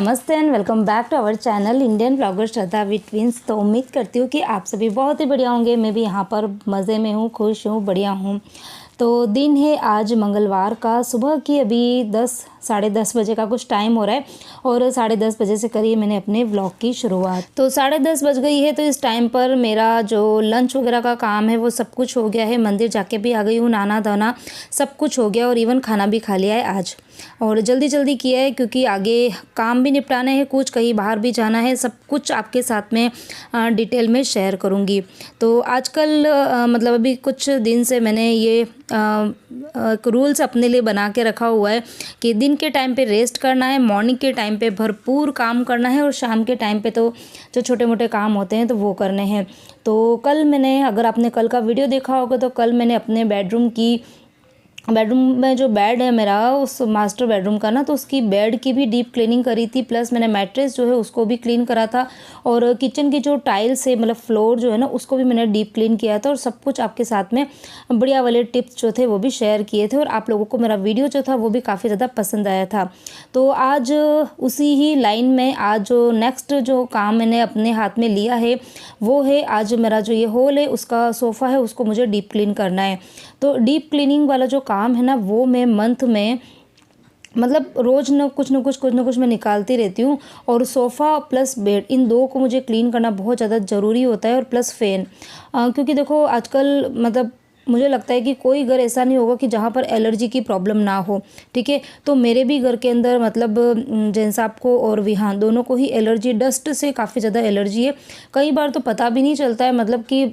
नमस्ते and welcome back to our channel Indian blogger Shraddha with twins. तो उम्मीद करती हूँ कि आप सभी बहुत ही बढ़िया होंगे। मैं भी यहाँ पर मज़े में हूँ, खुश हूँ, बढ़िया हूँ। तो दिन है आज मंगलवार का, सुबह की अभी 10 साढ़े 10 बजे का कुछ टाइम हो रहा है और 10:30 बजे से करी मैंने अपने व्लॉग की शुरुआत। तो 10:30 बज गई है। तो इस टाइम पर मेरा जो लंच वगैरह का काम है वो सब कुछ हो गया है। मंदिर जाके भी आ गई हूँ, नहाना धोना सब कुछ हो गया और इवन खाना भी खा लिया है आज। और जल्दी जल्दी किया है क्योंकि आगे काम भी निपटाने हैं, कुछ कहीं बाहर भी जाना है, सब कुछ आपके साथ में डिटेल में शेयर करूँगी। तो आजकल मतलब अभी कुछ दिन से मैंने ये रूल्स अपने लिए बना के रखा हुआ है कि दिन के टाइम पे रेस्ट करना है, मॉर्निंग के टाइम पे भरपूर काम करना है और शाम के टाइम पे तो जो छोटे मोटे काम होते हैं तो वो करने हैं। तो कल मैंने, अगर आपने कल का वीडियो देखा होगा तो कल मैंने अपने बेडरूम में जो बेड है मेरा, उस मास्टर बेडरूम का ना, तो उसकी बेड की भी डीप क्लीनिंग करी थी। प्लस मैंने मैट्रेस जो है उसको भी क्लीन करा था और किचन की जो टाइल्स है, मतलब फ्लोर जो है ना, उसको भी मैंने डीप क्लीन किया था। और सब कुछ आपके साथ में बढ़िया वाले टिप्स जो थे वो भी शेयर किए थे और आप लोगों को मेरा वीडियो जो था वो भी काफ़ी ज़्यादा पसंद आया था। तो आज उसी ही लाइन में आज जो नेक्स्ट जो काम मैंने अपने हाथ में लिया है वो है, आज मेरा जो ये हॉल है उसका सोफ़ा है उसको मुझे डीप क्लीन करना है। तो डीप क्लीनिंग वाला जो काम है ना वो मैं मंथ में, मतलब रोज़ न कुछ मैं निकालती रहती हूँ। और सोफ़ा प्लस बेड, इन दो को मुझे क्लीन करना बहुत ज़्यादा ज़रूरी होता है। और प्लस फ़ैन, क्योंकि देखो आजकल मतलब मुझे लगता है कि कोई घर ऐसा नहीं होगा कि जहाँ पर एलर्जी की प्रॉब्लम ना हो, ठीक है। तो मेरे भी घर के अंदर मतलब जैन साहब को और विहान दोनों को ही एलर्जी, डस्ट से काफ़ी ज़्यादा एलर्जी है। कई बार तो पता भी नहीं चलता है, मतलब कि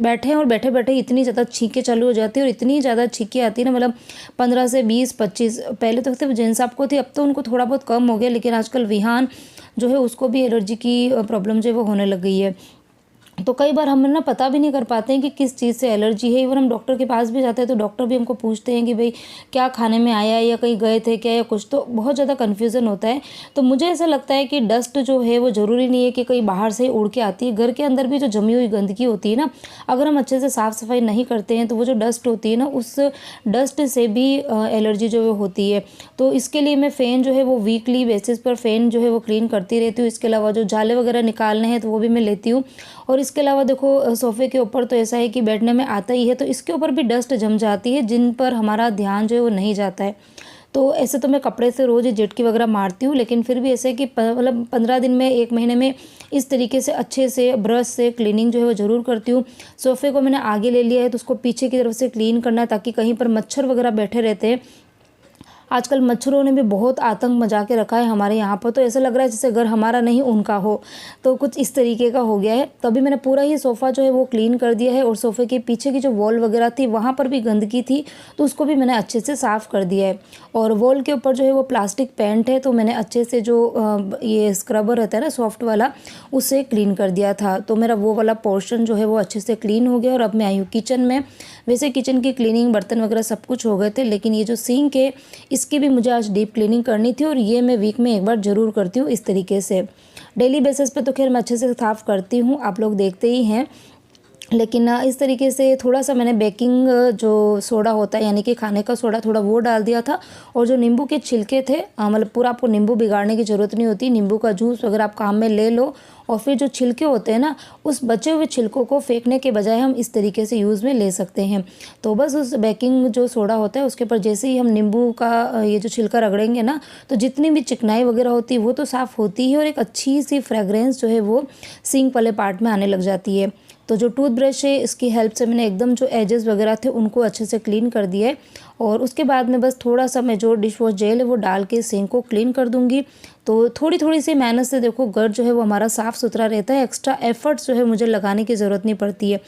बैठे हैं और बैठे बैठे इतनी ज़्यादा छींकें चालू हो जाती है और इतनी ज़्यादा छींकें आती है ना, मतलब 15 से 20-25, पहले तो सिर्फ जैन साहब को थी, अब तो उनको थोड़ा बहुत कम हो गया, लेकिन आजकल विहान जो है उसको भी एलर्जी की प्रॉब्लम जो है वो होने लग गई है। तो कई बार हम ना पता भी नहीं कर पाते हैं कि किस चीज़ से एलर्जी है। इवन हम डॉक्टर के पास भी जाते हैं तो डॉक्टर भी हमको पूछते हैं कि भाई क्या खाने में आया या कहीं गए थे क्या या कुछ, तो बहुत ज़्यादा कन्फ्यूज़न होता है। तो मुझे ऐसा लगता है कि डस्ट जो है वो ज़रूरी नहीं है कि कहीं बाहर से ही उड़ के आती है। घर के अंदर भी जो जमी हुई गंदगी होती है ना, अगर हम अच्छे से साफ़ सफाई नहीं करते हैं तो वो जो डस्ट होती है ना, उस डस्ट से भी एलर्जी जो है होती है। तो इसके लिए मैं फ़ैन जो है वो वीकली बेसिस पर फ़ैन जो है वो क्लीन करती रहती हूँ। इसके अलावा जो जाले वगैरह निकालने हैं तो वो भी मैं लेती हूँ। और इसके अलावा देखो सोफ़े के ऊपर तो ऐसा है कि बैठने में आता ही है, तो इसके ऊपर भी डस्ट जम जाती है जिन पर हमारा ध्यान जो है वो नहीं जाता है। तो ऐसे तो मैं कपड़े से रोज़ ही झटकी वगैरह मारती हूँ, लेकिन फिर भी ऐसे कि मतलब 15 दिन में, 1 महीने में इस तरीके से अच्छे से ब्रश से क्लीनिंग जो है वो ज़रूर करती हूँ। सोफ़े को मैंने आगे ले लिया है तो उसको पीछे की तरफ से क्लीन करना है ताकि कहीं पर मच्छर वगैरह बैठे रहते हैं। आजकल मच्छरों ने भी बहुत आतंक मचा के रखा है हमारे यहाँ पर, तो ऐसा लग रहा है जैसे घर हमारा नहीं उनका हो, तो कुछ इस तरीके का हो गया है। तभी मैंने पूरा ही सोफ़ा जो है वो क्लीन कर दिया है और सोफ़े के पीछे की जो वॉल वगैरह थी वहाँ पर भी गंदगी थी तो उसको भी मैंने अच्छे से साफ़ कर दिया है। और वॉल के ऊपर जो है वो प्लास्टिक पेंट है तो मैंने अच्छे से जो ये स्क्रबर रहता है ना सॉफ्ट वाला, उससे क्लीन कर दिया था। तो मेरा वो वाला पोर्शन जो है वो अच्छे से क्लीन हो गया। और अब मैं आई हूँ किचन में। वैसे किचन की क्लीनिंग, बर्तन वगैरह सब कुछ हो गए थे, लेकिन ये जो सिंक है इसकी भी मुझे आज डीप क्लीनिंग करनी थी और ये मैं वीक में एक बार ज़रूर करती हूँ। इस तरीके से डेली बेसिस पे तो खैर मैं अच्छे से साफ़ करती हूँ, आप लोग देखते ही हैं। लेकिन इस तरीके से थोड़ा सा मैंने बेकिंग जो सोडा होता है यानी कि खाने का सोडा, थोड़ा वो डाल दिया था। और जो नींबू के छिलके थे, मतलब पूरा आपको नींबू बिगाड़ने की ज़रूरत नहीं होती, नींबू का जूस अगर आप काम में ले लो और फिर जो छिलके होते हैं ना, उस बचे हुए छिलकों को फेंकने के बजाय हम इस तरीके से यूज़ में ले सकते हैं। तो बस उस बेकिंग जो सोडा होता है उसके ऊपर जैसे ही हम नींबू का ये जो छिलका रगड़ेंगे ना, तो जितनी भी चिकनाई वगैरह होती है वो तो साफ़ होती है और एक अच्छी सी फ्रेगरेंस जो है वो सिंक वाले पार्ट में आने लग जाती है। तो जो टूथब्रश है इसकी हेल्प से मैंने एकदम जो एजेस वगैरह थे उनको अच्छे से क्लीन कर दिया है। और उसके बाद में बस थोड़ा सा मैं जो डिश वॉश जेल है वो डाल के सिंक को क्लीन कर दूंगी। तो थोड़ी थोड़ी सी मेहनत से देखो घर जो है वो हमारा साफ़ सुथरा रहता है। एक्स्ट्रा एफर्ट्स जो है मुझे लगाने की ज़रूरत नहीं पड़ती है।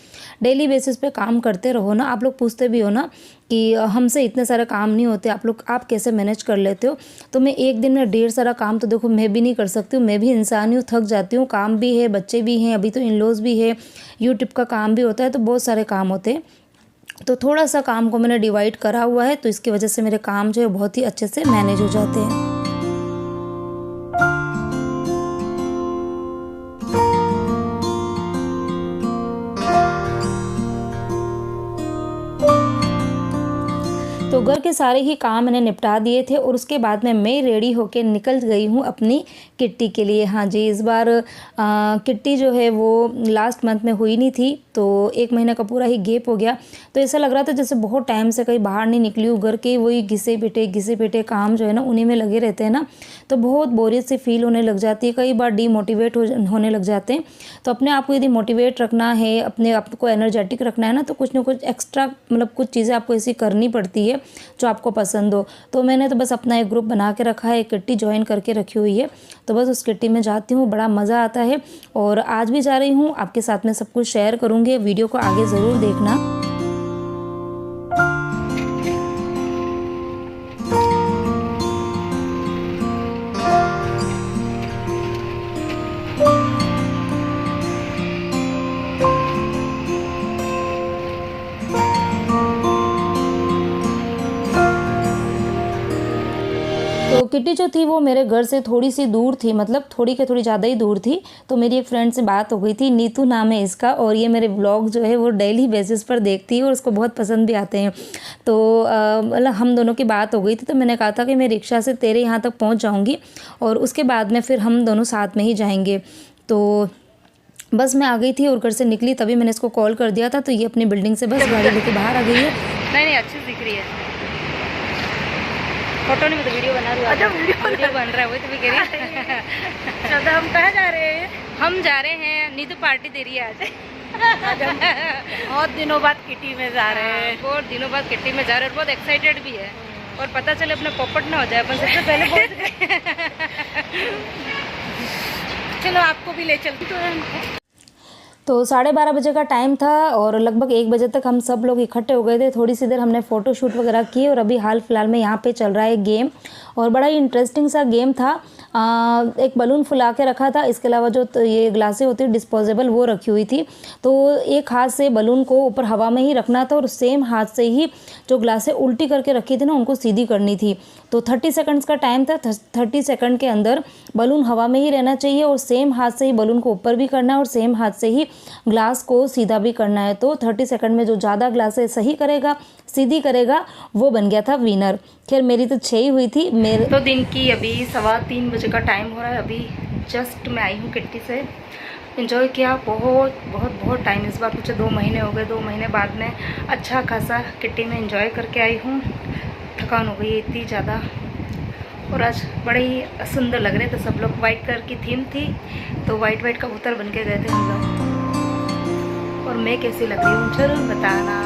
डेली बेसिस पे काम करते रहो ना। आप लोग पूछते भी हो ना कि हमसे इतने सारे काम नहीं होते, आप कैसे मैनेज कर लेते हो। तो मैं एक दिन में ढेर सारा काम तो देखो मैं भी नहीं कर सकती हूँ, मैं भी इंसान हूँ, थक जाती हूँ, काम भी है, बच्चे भी हैं, अभी तो इन लॉज भी है, यूट्यूब का काम भी होता है, तो बहुत सारे काम होते हैं। तो थोड़ा सा काम को मैंने डिवाइड करा हुआ है तो इसकी वजह से मेरे काम जो है बहुत ही अच्छे से मैनेज हो जाते हैं। तो तो घर के सारे ही काम मैंने निपटा दिए थे और उसके बाद में मैं रेडी होके निकल गई हूँ अपनी किट्टी के लिए। हाँ जी, इस बार किट्टी जो है वो लास्ट मंथ में हुई नहीं थी, तो 1 महीने का पूरा ही गैप हो गया। तो ऐसा लग रहा था जैसे बहुत टाइम से कहीं बाहर नहीं निकली हूँ, घर के वही घिसे पिटे काम जो है ना उन्हीं में लगे रहते हैं ना, तो बहुत बोरियत सी फील होने लग जाती है, कई बार डीमोटिवेट होने लग जाते हैं। तो अपने आप को यदि मोटिवेट रखना है, अपने आप को एनर्जेटिक रखना है ना, तो कुछ ना कुछ एक्स्ट्रा मतलब कुछ चीज़ें आपको ऐसी करनी पड़ती है जो आपको पसंद हो। तो मैंने तो बस अपना एक ग्रुप बना के रखा है, एक किट्टी ज्वाइन करके रखी हुई है, तो बस उस किट्टी में जाती हूँ, बड़ा मज़ा आता है। और आज भी जा रही हूँ, आपके साथ में सब कुछ शेयर करूँगी, वीडियो को आगे ज़रूर देखना। तो किट्टी जो थी वो मेरे घर से थोड़ी सी दूर थी, मतलब थोड़ी ज़्यादा ही दूर थी। तो मेरी एक फ्रेंड से बात हो गई थी, नीतू नाम है इसका, और ये मेरे ब्लॉग जो है वो डेली बेसिस पर देखती है और उसको बहुत पसंद भी आते हैं। तो मतलब हम दोनों की बात हो गई थी, तो मैंने कहा था कि मैं रिक्शा से तेरे यहाँ तक पहुँच जाऊँगी और उसके बाद में फिर हम दोनों साथ में ही जाएँगे। तो बस मैं आ गई थी और घर से निकली तभी मैंने इसको कॉल कर दिया था, तो ये अपनी बिल्डिंग से बस गाड़ी लेके बाहर आ गई है। नहीं अच्छी दिख रही है फोटो नहीं, तो वीडियो बना रही हूँ। अच्छा वीडियो बन रहा है, वही तो भी कह रही है। हम कहाँ जा रहे हैं? हम जा रहे हैं, नीतू पार्टी दे रही है आज। बहुत दिनों बाद किट्टी में जा रहे हैं। बहुत दिनों बाद किट्टी में जा रहे हैं, बहुत एक्साइटेड भी है। और पता चले अपना पोपट ना हो जाए, अपन सबसे पहले पहुंच गए। चलो आपको भी ले चलती तो। तो 12:30 बजे का टाइम था और लगभग 1 बजे तक हम सब लोग इकट्ठे हो गए थे। थोड़ी सी देर हमने फ़ोटो शूट वगैरह की और अभी हाल फिलहाल में यहाँ पे चल रहा है गेम, और बड़ा ही इंटरेस्टिंग सा गेम था। एक बलून फुला के रखा था, इसके अलावा जो तो ये ग्लासें होती है डिस्पोजेबल वो रखी हुई थी। तो एक हाथ से बलून को ऊपर हवा में ही रखना था और सेम हाथ से ही जो ग्लासें उल्टी करके रखी थी ना उनको सीधी करनी थी। तो 30 सेकंड्स का टाइम था, 30 सेकंड के अंदर बलून हवा में ही रहना चाहिए और सेम हाथ से ही बलून को ऊपर भी करना है और सेम हाथ से ही ग्लास को सीधा भी करना है। तो 30 सेकंड में जो ज़्यादा ग्लासें सही करेगा, सीधी करेगा, वो बन गया था विनर। खैर मेरी तो 6 ही हुई थी। मेरे तो दिन की अभी 3:15 बजे का टाइम हो रहा है। अभी जस्ट मैं आई हूँ किट्टी से, इन्जॉय किया बहुत टाइम, इस बार मुझे 2 महीने हो गए। 2 महीने बाद में अच्छा खासा किट्टी में इन्जॉय करके आई हूँ। थकान हो गई इतनी ज़्यादा, और आज बड़े ही सुंदर लग रहे थे सब लोग। वाइट कलर की थीम थी, तो वाइट कबूतर बन के गए थे हम लोग। और मैं कैसी लग रही हूँ जरूर बताना।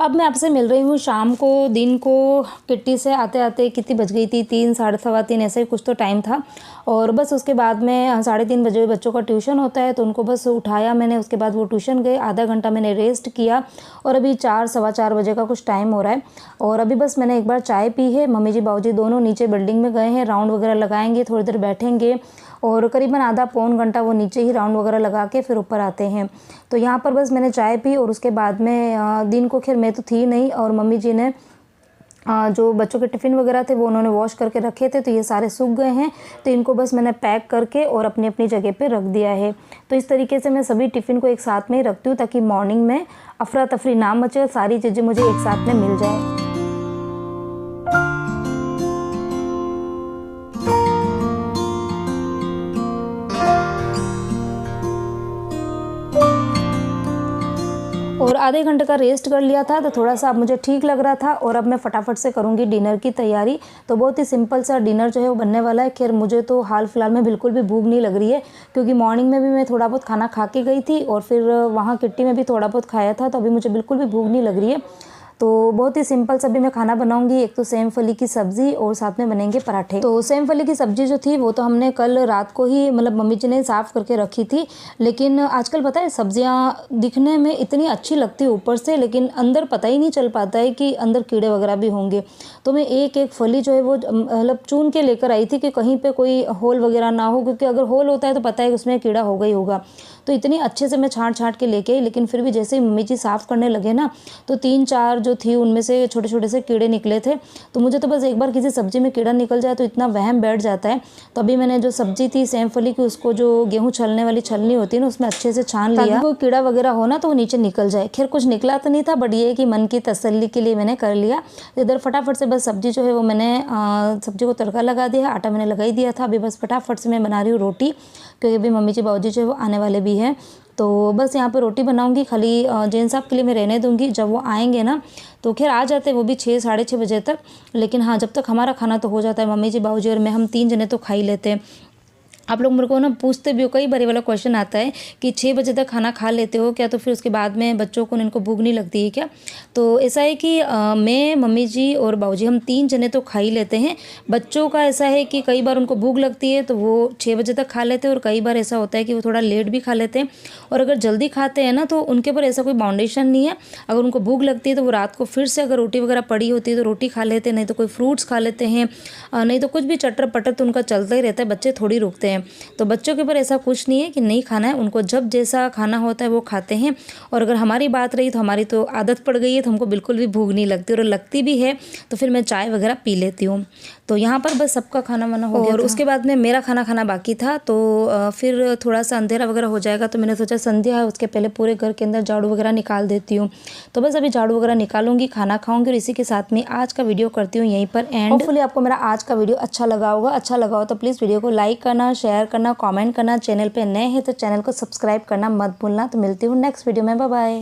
अब मैं आपसे मिल रही हूँ शाम को। दिन को किट्टी से आते आते कितनी बज गई थी, 3, 3:15 ऐसा ही कुछ तो टाइम था। और बस उसके बाद में 3:30 बजे बच्चों का ट्यूशन होता है, तो उनको बस उठाया मैंने। उसके बाद वो ट्यूशन गए, आधा घंटा मैंने रेस्ट किया और अभी 4, सवा 4 बजे का कुछ टाइम हो रहा है। और अभी बस मैंने एक बार चाय पी है। मम्मी जी बाबूजी दोनों नीचे बिल्डिंग में गए हैं, राउंड वगैरह लगाएंगे, थोड़ी देर बैठेंगे और करीबन आधा पौन घंटा वो नीचे ही राउंड वगैरह लगा के फिर ऊपर आते हैं। तो यहाँ पर बस मैंने चाय पी और उसके बाद में दिन को खैर मैं तो थी नहीं, और मम्मी जी ने जो बच्चों के टिफ़िन वगैरह थे वो उन्होंने वॉश करके रखे थे, तो ये सारे सूख गए हैं। तो इनको बस मैंने पैक करके और अपनी अपनी जगह पे रख दिया है। तो इस तरीके से मैं सभी टिफ़िन को एक साथ में ही रखती हूँ ताकि मॉर्निंग में अफरा तफरी ना मचे, सारी चीज़ें मुझे एक साथ में मिल जाए। और आधे घंटे का रेस्ट कर लिया था, तो थोड़ा सा अब मुझे ठीक लग रहा था। और अब मैं फटाफट से करूँगी डिनर की तैयारी। तो बहुत ही सिंपल सा डिनर जो है वो बनने वाला है। खैर मुझे तो हाल फिलहाल में बिल्कुल भी भूख नहीं लग रही है, क्योंकि मॉर्निंग में भी मैं थोड़ा बहुत खाना खा के गई थी और फिर वहाँ किट्टी में भी थोड़ा बहुत खाया था, तो अभी मुझे बिल्कुल भी भूख नहीं लग रही है। तो बहुत ही सिंपल सा भी मैं खाना बनाऊंगी। एक तो सेम फली की सब्ज़ी और साथ में बनेंगे पराठे। तो सेम फली की सब्ज़ी जो थी वो तो हमने कल रात को ही मतलब मम्मी जी ने साफ़ करके रखी थी, लेकिन आजकल पता है सब्जियाँ दिखने में इतनी अच्छी लगती है ऊपर से, लेकिन अंदर पता ही नहीं चल पाता है कि अंदर कीड़े वगैरह भी होंगे। तो मैं एक एक फली जो है वो मतलब चुन के लेकर आई थी कि कहीं पे कोई होल वगैरह ना हो, क्योंकि अगर होल होता है तो पता है कि उसमें कीड़ा होगा ही होगा। तो इतनी अच्छे से मैं छाँट के लेके आई, लेकिन फिर भी जैसे ही मम्मी जी साफ़ करने लगे ना तो 3-4 जो थी उनमें से छोटे छोटे से कीड़े निकले थे। तो मुझे तो बस एक बार किसी सब्ज़ी में कीड़ा निकल जाए तो इतना वहम बैठ जाता है। तो अभी मैंने जो सब्ज़ी थी सेम फली की, उसको जो गेहूँ छलने वाली छलनी होती है ना उसमें अच्छे से छान लिया, कोई कीड़ा वगैरह हो ना तो वो नीचे निकल जाए। खैर कुछ निकला तो नहीं था, बट ये है कि मन की तसल्ली के लिए मैंने कर लिया। इधर फटाफट से बस सब्ज़ी जो है वो मैंने सब्ज़ी को तड़का लगा दिया, आटा मैंने लगा ही दिया था। अभी बस फटाफट से मैं बना रही हूँ रोटी, क्योंकि अभी मम्मी जी बाबूजी जो है वो आने वाले भी हैं। तो बस यहाँ पे रोटी बनाऊंगी, खाली जैन साहब के लिए मैं रहने दूंगी। जब वो आएंगे ना तो खैर आ जाते हैं वो भी 6-6:30 बजे तक, लेकिन हाँ जब तक हमारा खाना तो हो जाता है, मम्मी जी बाबूजी और मैं, हम 3 जने तो खा ही लेते हैं। आप लोग मेरे को ना पूछते भी हो, कई बार ये वाला क्वेश्चन आता है कि 6 बजे तक खाना खा लेते हो क्या, तो फिर उसके बाद में बच्चों को इनको भूख नहीं लगती है क्या? तो ऐसा है कि मैं, मम्मी जी और बाबूजी हम 3 जने तो खा ही लेते हैं। बच्चों का ऐसा है कि कई बार उनको भूख लगती है तो वो 6 बजे तक खा लेते हैं, और कई बार ऐसा होता है कि वो थोड़ा लेट भी खा लेते हैं। और अगर जल्दी खाते हैं ना तो उनके ऊपर ऐसा कोई बाउंडेशन नहीं है। अगर उनको भूख लगती है तो वो रात को फिर से अगर रोटी वगैरह पड़ी होती है तो रोटी खा लेते हैं, नहीं तो कोई फ्रूट्स खा लेते हैं, नहीं तो कुछ भी चटर पटर तो उनका चलता ही रहता है। बच्चे थोड़ी रुकते हैं। तो बच्चों के ऊपर ऐसा कुछ नहीं है कि नहीं खाना है, उनको जब जैसा खाना होता है वो खाते हैं। और अगर हमारी बात रही तो हमारी तो आदत पड़ गई है, तो हमको बिल्कुल भी भूख नहीं लगती, और लगती भी है तो फिर मैं चाय वगैरह पी लेती हूँ। तो यहाँ पर बस सबका खाना वाना हो गया, और उसके बाद में मेरा खाना बाकी था। तो फिर थोड़ा सा अंधेरा वगैरह हो जाएगा, तो मैंने सोचा संध्या है उसके पहले पूरे घर के अंदर झाड़ू वगैरह निकाल देती हूँ। तो बस अभी झाड़ू वगैरह निकालूंगी, खाना खाऊंगी, और इसी के साथ में आज का वीडियो करती हूँ यहीं पर एंड। होपफुली आपको मेरा आज का वीडियो अच्छा लगा होगा। अच्छा लगा हो तो प्लीज़ वीडियो को लाइक करना, शेयर करना, कमेंट करना। चैनल पे नए हैं तो चैनल को सब्सक्राइब करना मत भूलना। तो मिलती हूँ नेक्स्ट वीडियो में, बाय बाय।